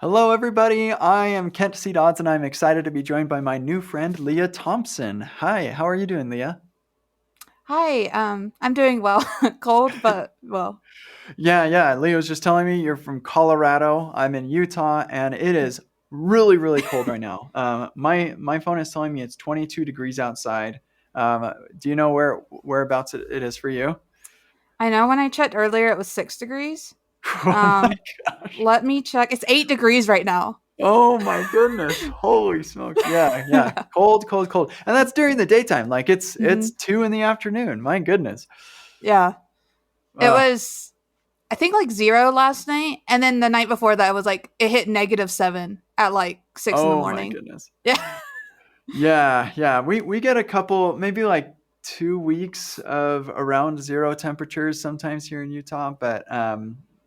Hello, everybody. I am Kent C. Dodds, and I'm excited to be joined by my new friend, Leah Thompson. Hi, how are you doing, Leah? Hi, I'm doing well. Cold, but well. Yeah. Leah was just telling me you're from Colorado. I'm in Utah, and it is really, really cold right now. My phone is telling me it's 22 degrees outside. Do you know whereabouts it is for you? I know when I checked earlier it was 6 degrees. Oh my Um, gosh. Let me check. It's 8 degrees right now. Oh my goodness. Holy smokes. Yeah. Cold, cold, cold. And that's during the daytime. Like it's hmm 2 in the afternoon. My goodness. Yeah, it Uh, was. I think like 0 last night, and then the night before that was like it hit -7 at like 6 in the oh my morning. goodness. Yeah, Yeah. We get a couple, maybe like 2 weeks of around zero temperatures sometimes here in Utah, but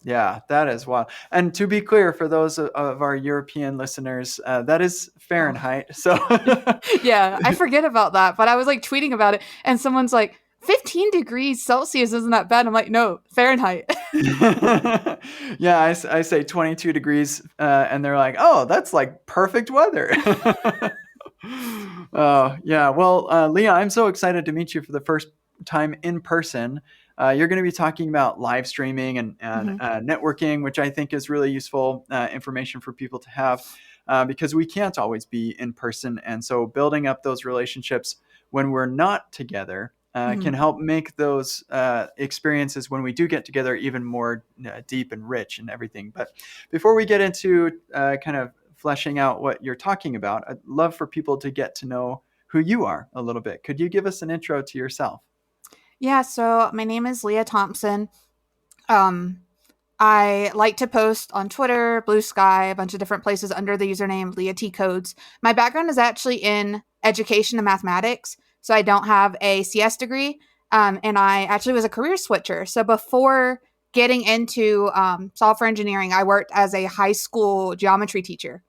yeah, that is wild. And to be clear, for those of our European listeners, that is oh, Fahrenheit. So yeah. I forget about that, but I was like tweeting about it, and someone's like, 15 degrees Celsius isn't that bad. I'm like, no, Fahrenheit. yeah, I say 22 degrees, and they're like, oh, that's like perfect weather. Oh, yeah. Well, Leah, I'm so excited to meet you for the first time in person. You're going to be talking about live streaming and hmm networking, which I think is really useful information for people to have because we can't always be in person. And so building up those relationships when we're not together hmm can help make those experiences when we do get together even more deep and rich and everything. But before we get into kind of fleshing out what you're talking about, I'd love for people to get to know who you are a little bit. Could you give us an intro to yourself? Yeah, so my name is Leah Thompson. Um, I like to post on Twitter, Blue Sky, a bunch of different places under the username LeahTCodes. My background is actually in education and mathematics, so I don't have a CS degree, and I actually was a career switcher. So before getting into software engineering, I worked as a high school geometry teacher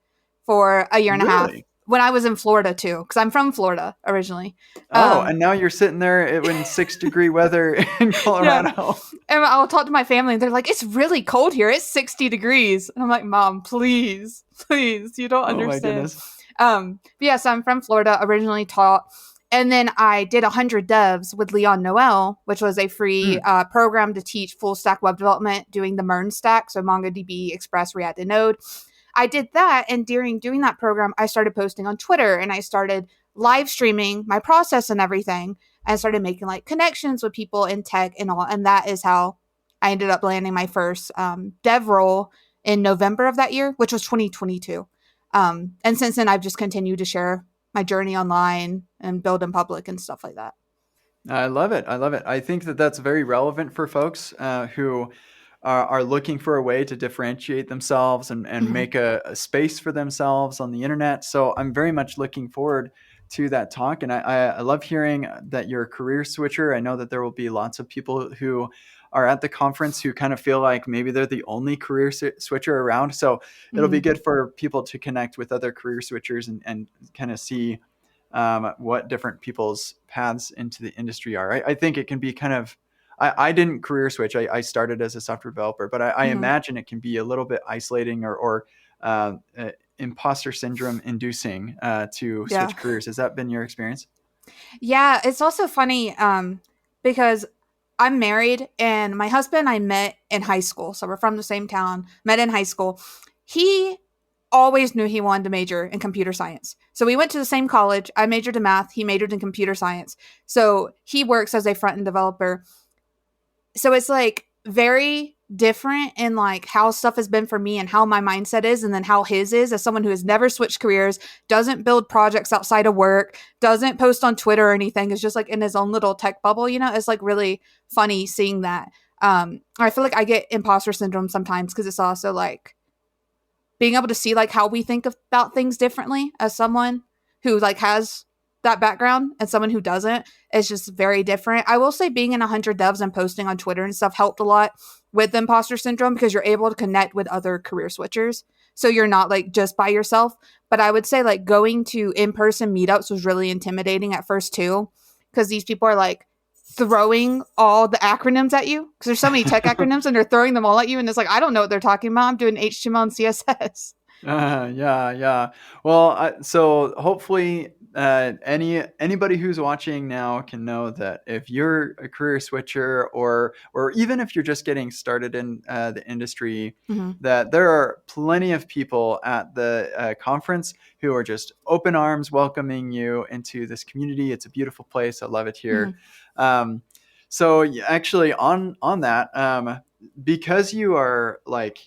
for a year and a half Really? when I was in Florida too, because I'm from Florida originally. Oh, Um, and now you're sitting there in 6-degree weather in yeah, Colorado. and I'll talk to my family, and they're like, "It's really cold here. It's 60 degrees." And I'm like, "Mom, please, please, you don't Oh my understand." goodness. But yeah, so I'm from Florida, originally taught, and then I did 100 Devs with Leon Noel, which was a free Hmm. program to teach full stack web development, doing the MERN stack, so MongoDB, Express, React, and Node. I did that, and during doing that program, I started posting on Twitter, and I started live streaming my process and everything. I started making like connections with people in tech and all, and that is how I ended up landing my first dev role in November of that year, which was 2022. And since then, I've just continued to share my journey online and build in public and stuff like that. I love it. I love it. I think that that's very relevant for folks who are looking for a way to differentiate themselves and hmm make a space for themselves on the internet. So I'm very much looking forward to that talk. And I love hearing that you're a career switcher. I know that there will be lots of people who are at the conference who kind of feel like maybe they're the only career switcher around. So it'll be hmm good for people to connect with other career switchers and kind of see what different people's paths into the industry are. I think it can be kind of, I didn't career switch. I started as a software developer, but I hmm imagine it can be a little bit isolating or imposter syndrome inducing to Yeah. switch careers. Has that been your experience? Yeah. It's also funny because I'm married and my husband I met in high school. So we're from the same town, met in high school. He always knew he wanted to major in computer science. So we went to the same college. I majored in math. He majored in computer science. So he works as a front end developer. So it's like very different in like how stuff has been for me and how my mindset is and then how his is as someone who has never switched careers, doesn't build projects outside of work, doesn't post on Twitter or anything, is just like in his own little tech bubble, it's like really funny seeing that. I feel like I get imposter syndrome sometimes because it's also like being able to see like how we think about things differently as someone who like has that background and someone who doesn't is just very different. I will say being in 100 devs and posting on Twitter and stuff helped a lot with the imposter syndrome because you're able to connect with other career switchers. So you're not like just by yourself. But I would say like going to in-person meetups was really intimidating at first too because these people are like throwing all the acronyms at you because there's so many tech acronyms and they're throwing them all at you and it's like I don't know what they're talking about. I'm doing HTML and CSS. Yeah, yeah. Well, so hopefully, anybody who's watching now can know that if you're a career switcher, or even if you're just getting started in the industry, Hmm. that there are plenty of people at the conference who are just open arms welcoming you into this community. It's a beautiful place. I love it Hmm. here. Um, so actually, on that, because you are like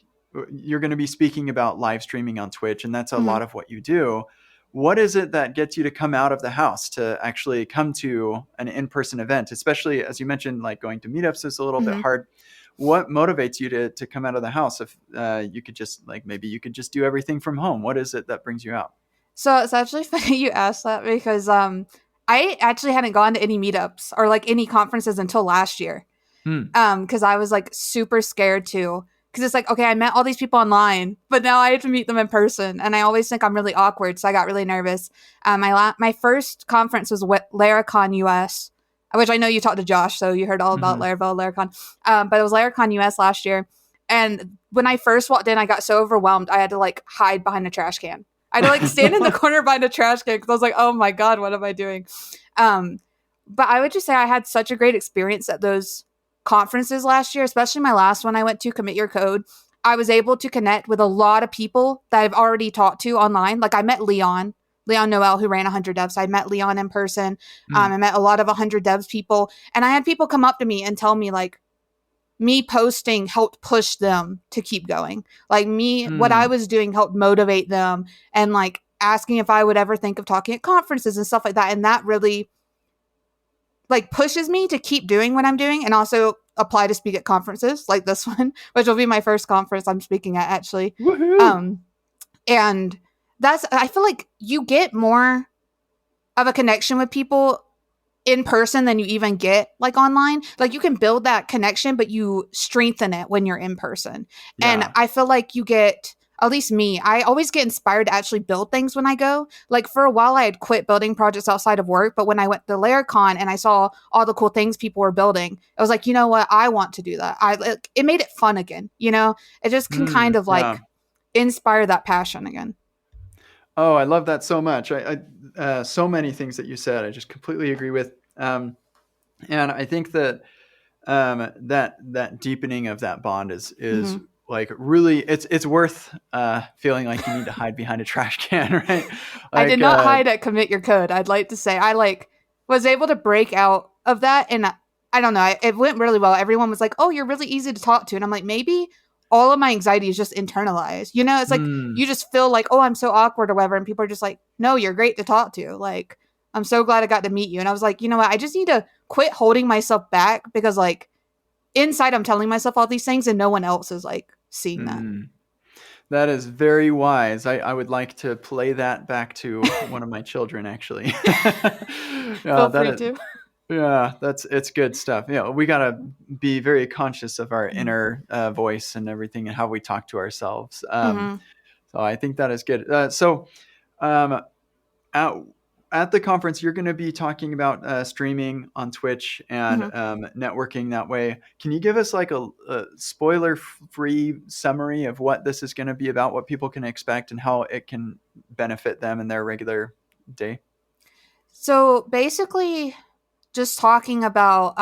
you're going to be speaking about live streaming on Twitch, and that's a Hmm. lot of what you do. What is it that gets you to come out of the house to actually come to an in-person event, especially as you mentioned, like going to meetups is a little bit Hmm. hard? What motivates you to come out of the house? If you could just like, maybe you could just do everything from home. What is it that brings you out? So it's actually funny you asked that because I actually hadn't gone to any meetups or like any conferences until last year. Hmm. Because I was like super scared to. Because it's like, okay, I met all these people online, but now I have to meet them in person, and I always think I'm really awkward, so I got really nervous. My first conference was with LeahCon US, which I know you talked to Josh, so you heard all about Hmm. Laravel, LeahCon. But it was LeahCon US last year, and when I first walked in, I got so overwhelmed I had to like hide behind a trash can. I had to like stand in the corner behind a trash can because I was like, oh my god, what am I doing? Um, but I would just say I had such a great experience at those conferences last year, especially my last one I went to, Commit Your Code. I was able to connect with a lot of people that I've already talked to online. Like I met Leon Noel, who ran 100 devs. I met Leon in person. Hmm. I met a lot of 100 devs people. And I had people come up to me and tell me, like, me posting helped push them to keep going. Like, what I Hmm. was doing helped motivate them, and like asking if I would ever think of talking at conferences and stuff like that. And that really like pushes me to keep doing what I'm doing and also apply to speak at conferences like this one, which will be my first conference I'm speaking at actually. Woohoo! Um, and I feel like you get more of a connection with people in person than you even get like online. Like you can build that connection, but you strengthen it when you're in person. And Yeah. I feel like you get, at least me, I always get inspired to actually build things when I go. Like for a while, I had quit building projects outside of work, but when I went to LairCon and I saw all the cool things people were building, I was like, you know what, I want to do that. It made it fun again. You know, it just can Hmm. kind of Yeah. like inspire that passion again. Oh, I love that so much. So many things that you said, I just completely agree with. And I think that that deepening of that bond is Hmm. like really it's worth feeling like you need to hide behind a trash can, right? I did Like, not hide at Commit Your Code. I'd like to say I like was able to break out of that, and I don't know, it went really well. Everyone was like, "Oh, you're really easy to talk to," and I'm like, maybe all of my anxiety is just internalized. You know, it's like hmm, you just feel like, "Oh, I'm so awkward" or whatever, and people are just like, "No, you're great to talk to." Like, I'm so glad I got to meet you, and I was like, you know what? I just need to quit holding myself back because like inside, I'm telling myself all these things, and no one else is like seeing that. hmm. That is very wise. I would like to play that back to one of my children, actually. Yeah, Feel free that to. yeah, it's good stuff. Yeah, we gotta be very conscious of our inner voice and everything and how we talk to ourselves. Mm-hmm. So I think that is good. Um, at, at the conference, you're going to be talking about streaming on Twitch and Mm-hmm. networking that way. Can you give us like a spoiler-free summary of what this is going to be about, what people can expect, and how it can benefit them in their regular day? So basically, just talking about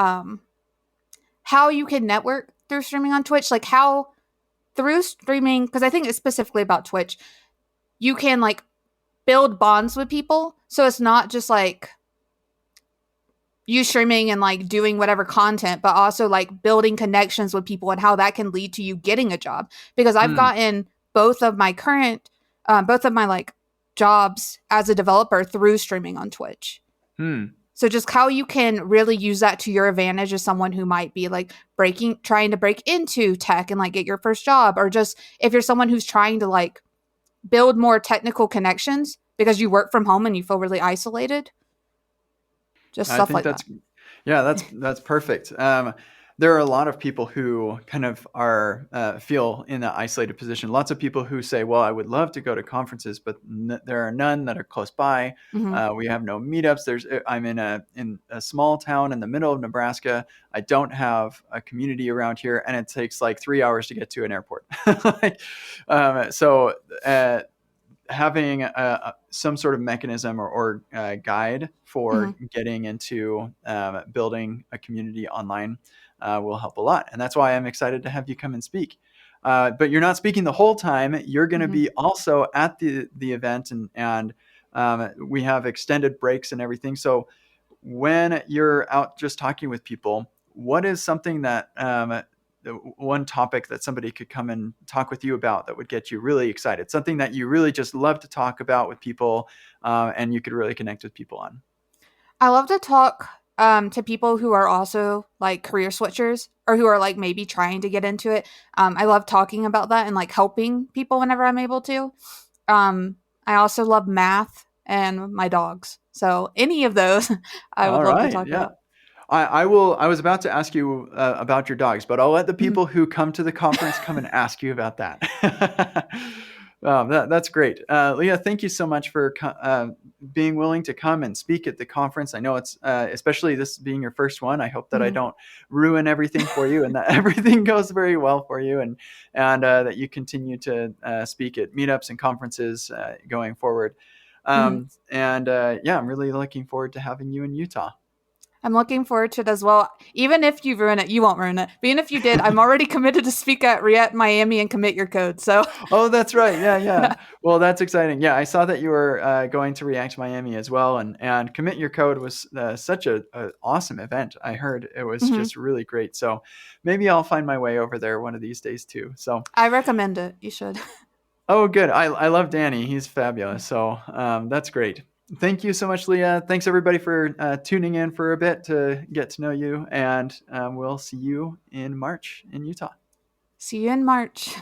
how you can network through streaming on Twitch, like how through streaming, because I think it's specifically about Twitch, you can like build bonds with people. So it's not just like you streaming and like doing whatever content, but also like building connections with people and how that can lead to you getting a job. Because I've Hmm. gotten both of my like jobs as a developer through streaming on Twitch. Hmm. So just how you can really use that to your advantage as someone who might be like trying to break into tech and like get your first job, or just if you're someone who's trying to like build more technical connections because you work from home and you feel really isolated, just I stuff think like that. that's yeah, that's perfect. there are a lot of people who kind of are feel in an isolated position. Lots of people who say, "Well, I would love to go to conferences, but there are none that are close by. Mm-hmm. We have no meetups. I'm in a small town in the middle of Nebraska. I don't have a community around here, and it takes like 3 hours to get to an airport. like, so having some sort of mechanism or guide for Mm-hmm. getting into building a community online will help a lot. And that's why I'm excited to have you come and speak. But you're not speaking the whole time. You're going to Mm-hmm. be also at the event, and we have extended breaks and everything. So when you're out just talking with people, what is something that one topic that somebody could come and talk with you about that would get you really excited? Something that you really just love to talk about with people, and you could really connect with people on. I love to talk to people who are also like career switchers or who are like maybe trying to get into it. I love talking about that and like helping people whenever I'm able to. I also love math and my dogs. So any of those I would All love to right, talk yeah. about. I will. I was about to ask you about your dogs, but I'll let the Mhm. people who come to the conference come and ask you about that. That's great, Leah. Thank you so much for being willing to come and speak at the conference. I know it's especially this being your first one. I hope that I Mhm. don't ruin everything for you, and that everything goes very well for you, and that you continue to speak at meetups and conferences going forward. Mhm. And yeah, I'm really looking forward to having you in Utah. I'm looking forward to it as well. Even if you ruin it, you won't ruin it. But even if you did, I'm already committed to speak at React Miami and commit your code. So Oh, that's right. Yeah, yeah. Well, that's exciting. Yeah, I saw that you were going to React Miami as well, and Commit Your Code was such a awesome event. I heard it was mhm. just really great. So maybe I'll find my way over there one of these days too. So, I recommend it. You should. oh, good. I love Danny. He's fabulous. So that's great. Thank you so much, Leah. Thanks everybody for tuning in for a bit to get to know you, and we'll see you in March in Utah. See you in March.